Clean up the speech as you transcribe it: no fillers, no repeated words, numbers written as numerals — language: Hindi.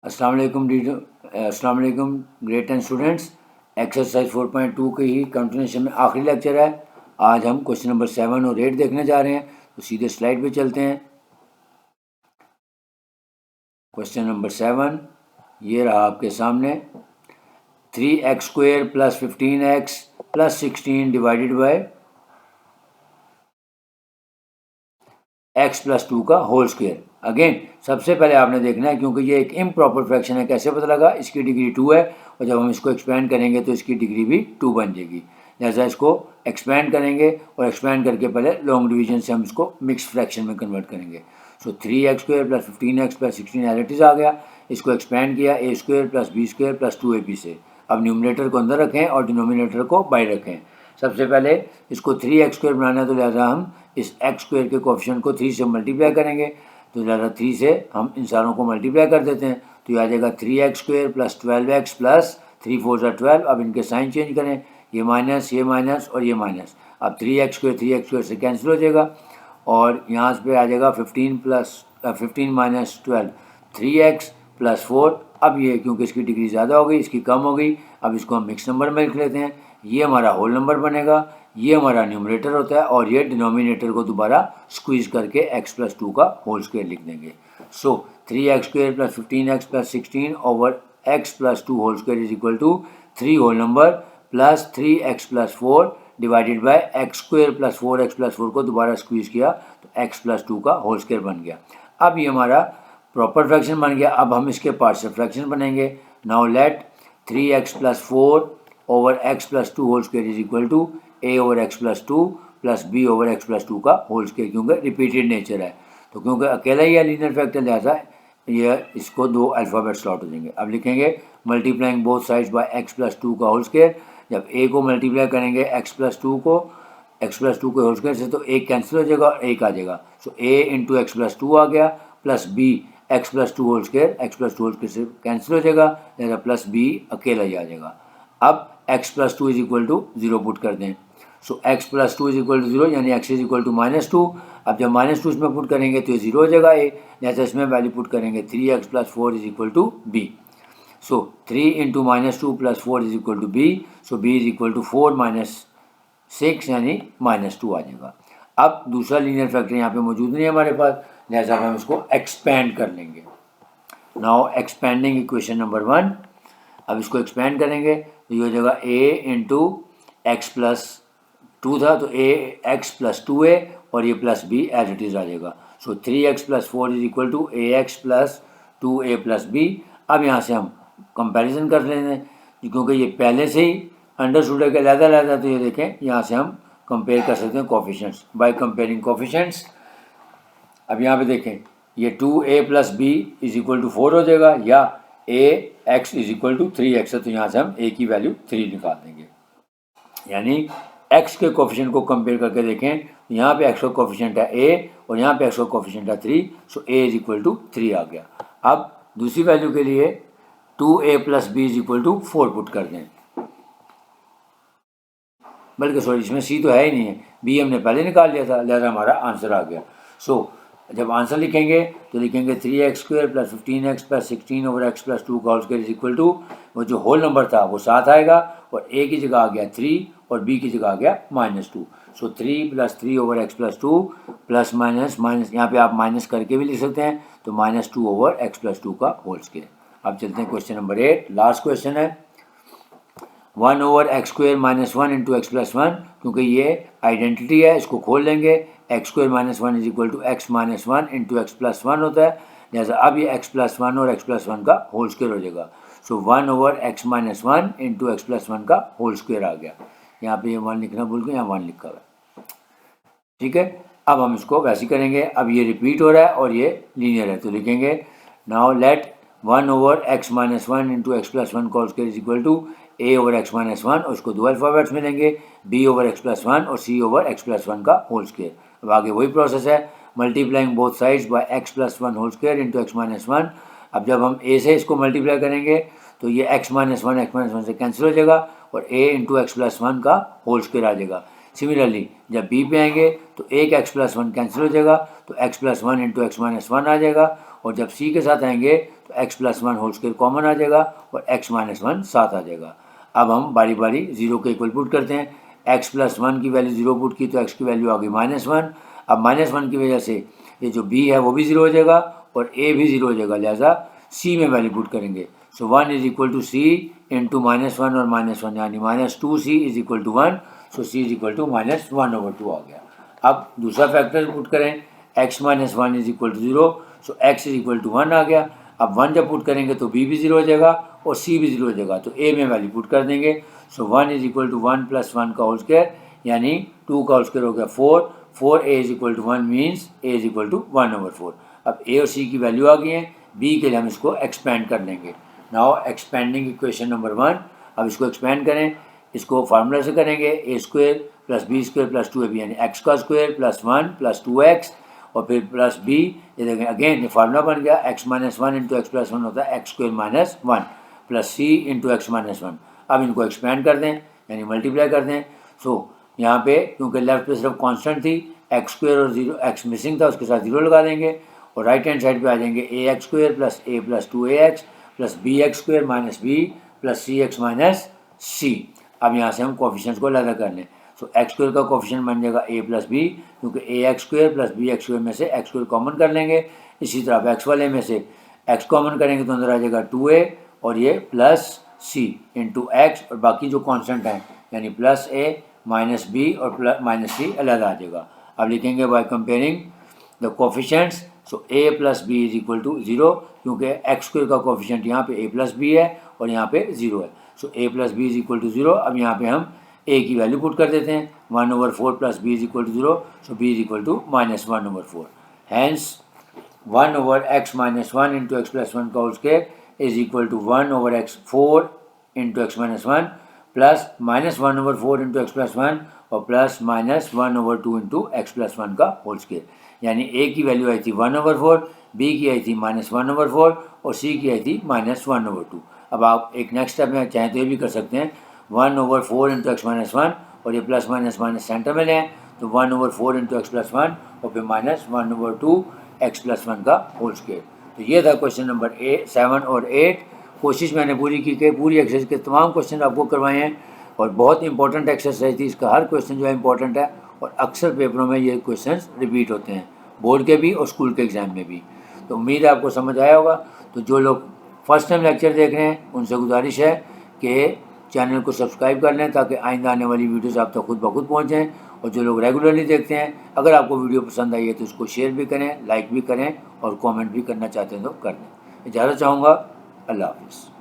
अस्सलाम वालेकुम ग्रेड 10 स्टूडेंट्स। एक्सरसाइज 4.2 के ही कंटिन्यूशन में आखिरी लेक्चर है। आज हम क्वेश्चन नंबर 7 और 8 देखने जा रहे हैं, तो सीधे स्लाइड पे चलते हैं। क्वेश्चन नंबर 7 ये रहा आपके सामने। 3x² + 15x + 16 divided by x + 2 का होल स्क्वायर। अगेन सबसे पहले आपने देखना है, क्योंकि ये एक इम्प्रॉपर फ्रैक्शन है, कैसे पता लगा? इसकी डिग्री 2 है और जब हम इसको एक्सपेंड करेंगे तो इसकी डिग्री भी 2 बन जाएगी। जैसा इसको एक्सपेंड करेंगे और एक्सपेंड करके पहले लॉन्ग डिवीजन से हम इसको मिक्स फ्रैक्शन में कन्वर्ट करेंगे। So 3x² + 15x + 16 as it is आ गया। इसको एक्सपेंड किया a² + b² + 2ab से। अब न्यूमरेटर को अंदर रखें और डिनोमिनेटर को बाहर रखें। सबसे पहले इसको 3x² बनाना है, तो लिहाजा हम इस x² के कोएफिशिएंट को 3 से मल्टीप्लाई करेंगे। तो लिहाजा 3 से हम इन सारों को मल्टीप्लाई कर देते हैं, तो ये आ जाएगा 3x² + 12x + 3 4 = 12। अब इनके साइन चेंज करें, ये माइनस और ये माइनस। अब 3x² से कैंसिल हो जाएगा और यहाँ पे आ जाएगा 15 - 12 3x + 4। अब ये क्योंकि इसकी डिग्री ज़्यादा हो गई, इसकी कम हो गई, अब इसको हम मिक्स नंबर में लिख लेते हैं। ये हमारा होल नंबर बनेगा, ये हमारा न्यूमरेटर होता है और ये डिनोमिनेटर को दोबारा स्क्वीज करके x + 2 का होल स्क्वायर लिख देंगे। So 3x² + 15x + 16 over x + 2 whole square is equal to 3 whole number plus 3x + 4 divided by x² + 4x + 4 को दोबारा स्क्वीज किया तो x + 2 का होल स्क्वायर बन गया। अब ये हमारा प्रॉपर फ्रैक्शन बन गया। अब हम इसके पार्शियल फ्रैक्शन बनेंगे। Now let 3x + 4 over x + 2 whole square is equal to a over x + 2 plus b over x + 2 का होल स्क्वायर, क्योंकि रिपीटेड नेचर है, तो क्योंकि अकेला ही है लीनियर फैक्टर, लिहाजा ये इसको 2 अल्फ़ाबेट स्लॉट हो जाएंगे। अब लिखेंगे multiplying both sides by x + 2 का होल स्क्वायर। जब a को मल्टीप्लाई करेंगे x + 2 के होल स्क्वायर से, तो एक कैंसिल हो जाएगा और एक आ जाएगा। सो a × x + 2 आ गया plus b x + 2 whole square, x + 2 whole square से कैंसिल हो जाएगा, लिहाजा प्लस b अकेला ही आ जाएगा। अब x + 2 = 0 पुट कर दें। सो x + 2 = 0, यानी x = -2। अब जब -2 इसमें पुट करेंगे तो ये 0 हो जाएगा a, जैसे इसमें वैल्यू पुट करेंगे 3x + 4 = b। सो 3 × -2 + 4 = b। सो b = 4 - 6 यानी -2 आ जाएगा। अब दूसरा लीनियर फैक्टर यहाँ पे मौजूद नहीं है हमारे पास, लिहाजा हम इसको एक्सपेंड कर लेंगे। Now expanding equation number 1। अब इसको एक्सपेंड करेंगे तो ये हो जाएगा a × x + 2 था, तो x + 2a और ये plus b as it is आ जाएगा। So 3x + 4 = ax + 2a + b। अब यहाँ से हम कंपैरिजन कर लेते हैं, क्योंकि ये पहले से ही अंडरस्टूड है कि अलग-अलग, तो ये देखें यहाँ से हम कंपेयर कर सकते हैं कोफिशिएंट्स बाय कंपेयरिंग कोफिशिएंट्स। अब यहाँ पे देखें ये 2a + b = 4 हो जाएगा, या ax = 3x है, तो यहाँ से हम a की वैल्यू 3 निकाल देंगे। यानी x के कोफिशिएंट को कंपेयर करके देखें, यहाँ पे x का कोफिशिएंट है a और यहाँ पे x का कोफिशिएंट है 3, सो a = 3 आ गया। अब दूसरी वैल्यू के लिए 2a + b = 4 पुट कर दें, बल्कि सॉरी इसमें c तो है ही नहीं है, b हमने पहले निकाल लिया था, लिहाजा हमारा आंसर आ गया। सो जब आंसर लिखेंगे तो लिखेंगे 3x² + 15x + 16 ओवर x + 2 का whole square is equal to, वो जो होल नंबर था वो 7 आएगा और a की जगह आ गया 3 और b की जगह आ गया -2। सो 3 + 3 ओवर x + 2 प्लस माइनस यहाँ पे आप माइनस करके भी लिख सकते हैं, तो -2 ओवर x + 2 का होल स्क्वायर। अब चलते हैं क्वेश्चन नंबर 8, लास्ट क्वेश्चन है। 1 ओवर x² - 1 × x + 1, क्योंकि ये आइडेंटिटी है, इसको खोल लेंगे। x² - 1 = x - 1 × x + 1 होता है, जैसा अब ये x + 1 और x + 1 का होल स्क्वायर हो जाएगा। सो 1 ओवर x - 1 × x + 1 का होल स्क्वायर आ गया। यहाँ पे ये 1 लिखना भूल गए, यहाँ 1 लिखा हुआ है, ठीक है। अब हम इसको वैसे करेंगे, अब ये रिपीट हो रहा है और ये लीनियर है, तो लिखेंगे now let 1 over x - 1 × x + 1 का whole square is equal to a over x - 1 और उसको 2 अल्फ़ाबेट्स मिलेंगे, b ओवर x + 1 और c ओवर x + 1 का होल स्क्वायर। अब आगे वही प्रोसेस है, multiplying both sides by x + 1 whole square × x - 1। अब जब हम a से इसको मल्टीप्लाई करेंगे तो ये x - 1 से कैंसिल हो जाएगा और a × x + 1 का होल स्क्वायर आ जाएगा। सिमिलरली जब b पे आएंगे तो एक x + 1 कैंसिल हो जाएगा, तो x + 1 × x - 1 आ जाएगा और जब c के साथ आएंगे तो x plus 1 whole square common आ जाएगा और x माइनस 1 साथ आ जाएगा। अब हम बारी बारी 0 के इक्वल पुट करते हैं। x प्लस 1 की वैल्यू 0 पुट की तो x की वैल्यू आ गई -1। अब -1 की वजह से ये जो b है वो भी 0 हो जाएगा और a भी 0 हो जाएगा, लिहाजा c में वैल्यू पुट करेंगे। So 1 is equal to c into -1 और -1 यानी -2c is equal to 1। So c is equal to -1/2 आ गया। अब दूसरा फैक्टर पुट करें, x minus 1 is equal to 0। So x is equal to 1 आ गया। अब 1 जब पुट करेंगे तो b भी 0 हो जाएगा और c भी 0 हो जाएगा, तो a में वैल्यू पुट कर देंगे। सो 1 इज इक्वल टू 1 प्लस 1 का होल स्क्वायर यानी 2 का होल स्क्वायर हो गया 4। 4a is equal to 1 means a is equal to 1/4। अब a और c की वैल्यू आ गई है, b के लिए हम इसको एक्सपेंड कर लेंगे। Now expanding equation number 1। अब इसको एक्सपेंड करें, इसको फार्मूला से करेंगे a square plus b square plus 2ab यानी x का स्क्वायर प्लस 1 प्लस 2x और फिर प्लस b। ये देखें अगेन ये फार्मूला बन गया, x minus 1 into x plus 1 होता है x square minus 1 plus c into x minus 1। अब इनको एक्सपेंड कर दें यानी मल्टीप्लाई कर दें। सो यहाँ पे क्योंकि लेफ्ट पे सिर्फ कांस्टेंट थी, एक्स स्क्वायर और 0 एक्स मिसिंग था, उसके साथ 0 लगा देंगे और राइट हैंड साइड पे आ जाएंगे A X square plus A plus 2ax plus B X square minus B plus C X minus C. अब यहाँ से हम कोफिशिएंट्स को अलग कर लें। सो एक्स स्क्वायर का कोफिशिएंट बन जाएगा a प्लस बी, क्योंकि A X square plus B X square में से एक्स स्क्वायर कॉमन कर लेंगे। इसी तरह एक्स वाले में से एक्स कॉमन करेंगे तो अंदर आ जाएगा 2a और ये प्लस c इंटू एक्स और बाकी जो कांस्टेंट हैं यानी प्लस a माइनस बी और प्लस माइनस सी अलग आ जाएगा। अब लिखेंगे by comparing the coefficients. So a plus b is equal to 0, क्योंकि एक्स स्क्वायर का कोफिशिएंट यहाँ पे a प्लस बी है और यहाँ पे 0 है। So a plus b is equal to 0। अब यहाँ पे हम a की वैल्यू पुट कर देते हैं 1/4 plus b is equal to 0। So b is equal to -1/4। Hence 1/x minus 1 into x plus 1 का whole square is equal to 1/x 4 into x minus 1 plus -1/4 into x plus 1 और प्लस -1/2 इंटू एक्स प्लस 1 का होल स्क्वायर। यानी a की वैल्यू आई थी 1/4, b की आई थी -1/4 और c की आई थी -1/2। अब आप एक नेक्स्ट स्टेप में चाहें तो ये भी कर सकते हैं 1/4 इंटू एक्स माइनस 1 और ये प्लस माइनस माइनस सेंटर में लें तो 1/4 इंटू एक्स प्लस 1 और फिर -1/2 एक्स प्लस 1 का होल स्क्वायर। तो ये था क्वेश्चन नंबर 7 और 8। कोशिश मैंने पूरी की कि पूरी एक्सरसाइज के तमाम क्वेश्चन आपको करवाए हैं और बहुत इंपॉर्टेंट एक्सरसाइज थी। इसका हर क्वेश्चन जो है इंपॉर्टेंट है और अक्सर पेपरों में ये क्वेश्चन रिपीट होते हैं, बोर्ड के भी और स्कूल के एग्ज़ाम में भी। तो उम्मीद है आपको समझ आया होगा। तो जो लोग फर्स्ट टाइम लेक्चर देख रहे हैं उनसे गुजारिश है कि चैनल को सब्सक्राइब कर लें ताकि आइंदा आने वाली वीडियोस आप तक खुद ब खुद पहुँचें। और जो लोग रेगुलरली देखते हैं, अगर आपको वीडियो पसंद आई है तो उसको शेयर भी करें, लाइक भी करें और कमेंट भी करना चाहते हैं तो कर दें। इजाज़त चाहूँगा। अल्लाह हाफ़िज़।